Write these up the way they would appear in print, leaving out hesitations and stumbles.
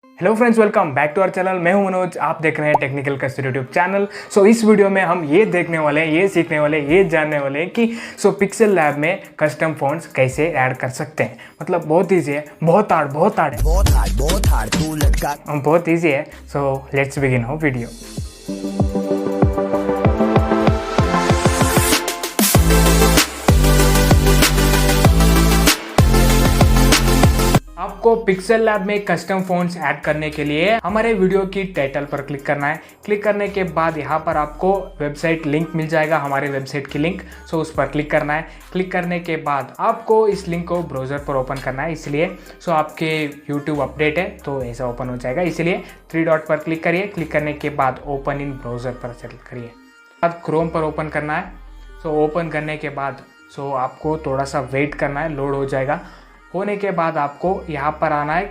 Hello friends, welcome back to our channel. मैं हूं मनोज, आप देख रहे हैं टेक्निकल कस्टडी यूट्यूब चैनल। इस वीडियो में हम ये देखने वाले हैं, ये सीखने वाले हैं, ये जानने वाले हैं कि पिक्सेल लैब में कस्टम फ़ॉन्ट्स कैसे ऐड कर सकते हैं। मतलब बहुत ईजी है, बहुत हार्ड बहुत ईजी है। Let's begin our video. आपको पिक्सेल लैब में कस्टम फ़ॉन्ट्स ऐड करने के लिए हमारे वीडियो की टाइटल पर क्लिक करना है। क्लिक करने के बाद यहाँ पर आपको वेबसाइट लिंक मिल जाएगा, हमारे वेबसाइट की लिंक। उस पर क्लिक करना है। क्लिक करने के बाद आपको इस लिंक को ब्राउज़र पर ओपन करना है। इसलिए आपके यूट्यूब अपडेट है तो ऐसा ओपन हो जाएगा। इसलिए 3 डॉट पर क्लिक करिए। क्लिक करने के बाद ओपन इन ब्राउज़र पर क्लिक करिए। बाद क्रोम पर ओपन करना है। ओपन करने के बाद आपको थोड़ा सा वेट करना है, लोड हो जाएगा। होने के बाद आपको यहाँ पर आना है,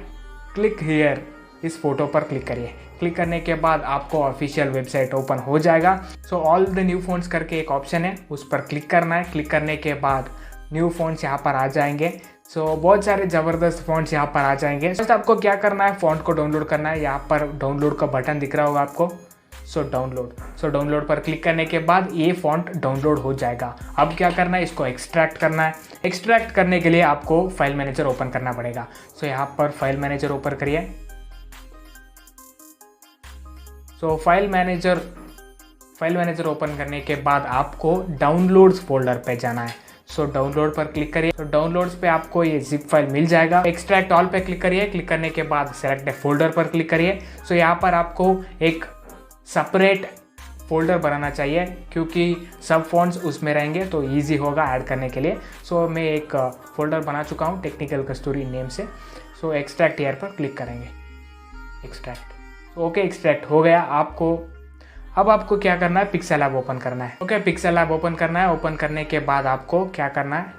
क्लिक हियर, इस फोटो पर क्लिक करिए। क्लिक करने के बाद आपको ऑफिशियल वेबसाइट ओपन हो जाएगा। ऑल द न्यू फ़ॉन्ट्स करके एक ऑप्शन है, उस पर क्लिक करना है। क्लिक करने के बाद न्यू फ़ॉन्ट्स यहाँ पर आ जाएंगे। बहुत सारे ज़बरदस्त फ़ॉन्ट्स यहाँ पर आ जाएंगे। फर्स्ट आपको क्या करना है, फ़ॉन्ट को डाउनलोड करना है। यहाँ पर डाउनलोड का बटन दिख रहा होगा आपको। डाउनलोड पर क्लिक करने के बाद ये फ़ॉन्ट डाउनलोड हो जाएगा। अब क्या करना है, इसको एक्सट्रैक्ट करना है। एक्सट्रैक्ट करने के लिए आपको फाइल मैनेजर ओपन करना पड़ेगा। यहाँ पर फाइल मैनेजर ओपन करिए। फाइल मैनेजर ओपन करने के बाद आपको डाउनलोड्स फोल्डर पे जाना है। डाउनलोड पर क्लिक करिए। डाउनलोड्स पे आपको ये जिप फाइल मिल जाएगा। एक्सट्रैक्ट ऑल पे क्लिक करिए। क्लिक करने के बाद सेलेक्ट फोल्डर पर क्लिक करिए। यहाँ पर आपको एक सेपरेट फोल्डर बनाना चाहिए, क्योंकि सब फ़ॉन्ट्स उसमें रहेंगे तो इजी होगा ऐड करने के लिए। मैं एक फ़ोल्डर बना चुका हूँ टेक्निकल कस्तूरी नेम से। एक्सट्रैक्ट हियर पर क्लिक करेंगे। एक्सट्रैक्ट ओके, एक्सट्रैक्ट हो गया। अब आपको क्या करना है, पिक्सेल लैब ओपन करना है। ओके, पिक्सेल लैब ओपन करना है। ओपन करने के बाद आपको क्या करना है,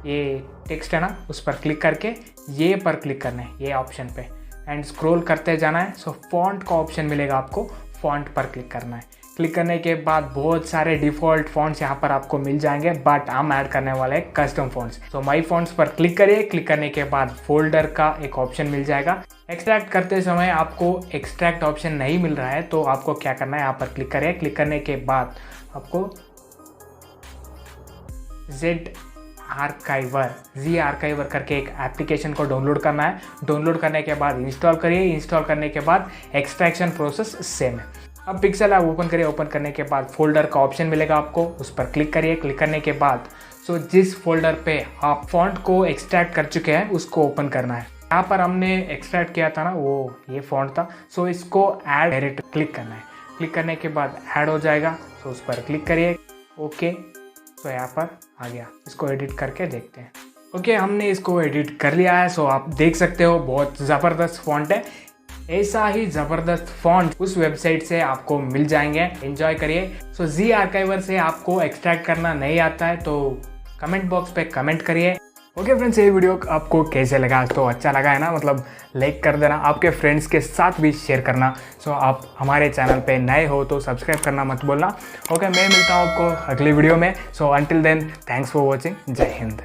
ये टेक्स्ट है ना, उस पर क्लिक करके ये पर क्लिक करना है, ये ऑप्शन पे, एंड स्क्रॉल करते जाना है। फॉन्ट का ऑप्शन मिलेगा आपको, फॉन्ट पर क्लिक करना है। क्लिक करने के बाद बहुत सारे डिफ़ॉल्ट फॉन्ट्स यहाँ पर आपको मिल जाएंगे, बट हम ऐड करने वाले हैं कस्टम फॉन्ट्स। माई फॉन्ट्स पर क्लिक करिए। क्लिक करने के बाद फोल्डर का एक ऑप्शन मिल जाएगा। एक्सट्रैक्ट करते समय आपको एक्सट्रैक्ट ऑप्शन नहीं मिल रहा है तो आपको क्या करना है, यहाँ पर क्लिक करिए। क्लिक करने के बाद आपको जी आर्काइवर करके एक एप्लीकेशन को डाउनलोड करना है। डाउनलोड करने के बाद इंस्टॉल करिए। इंस्टॉल करने के बाद एक्सट्रैक्शन प्रोसेस सेम है। अब पिक्सेल लैब ओपन करिए। ओपन करने के बाद फोल्डर का ऑप्शन मिलेगा आपको, उस पर क्लिक करिए। क्लिक करने के बाद जिस फोल्डर पे आप फॉन्ट को एक्सट्रैक्ट कर चुके हैं उसको ओपन करना है। यहाँ पर हमने एक्सट्रैक्ट किया था ना, वो ये फॉन्ट था। इसको ऐड डायरेक्ट क्लिक करना है। क्लिक करने के बाद ऐड हो जाएगा। उस पर क्लिक करिए। ओके, यहाँ पर आ गया। इसको एडिट करके देखते हैं। ओके, हमने इसको एडिट कर लिया है। आप देख सकते हो बहुत ज़बरदस्त फॉन्ट है। ऐसा ही ज़बरदस्त फॉन्ट उस वेबसाइट से आपको मिल जाएंगे। एंजॉय करिए। जी आर्काइवर से आपको एक्सट्रैक्ट करना नहीं आता है तो कमेंट बॉक्स पे कमेंट करिए। ओके फ्रेंड्स, ये वीडियो आपको कैसे लगा? अच्छा लगा है ना, मतलब लाइक कर देना, आपके फ्रेंड्स के साथ भी शेयर करना। आप हमारे चैनल पे नए हो तो सब्सक्राइब करना मत बोलना। ओके, मैं मिलता हूँ आपको अगली वीडियो में। Until then, thanks for watching. जय हिंद।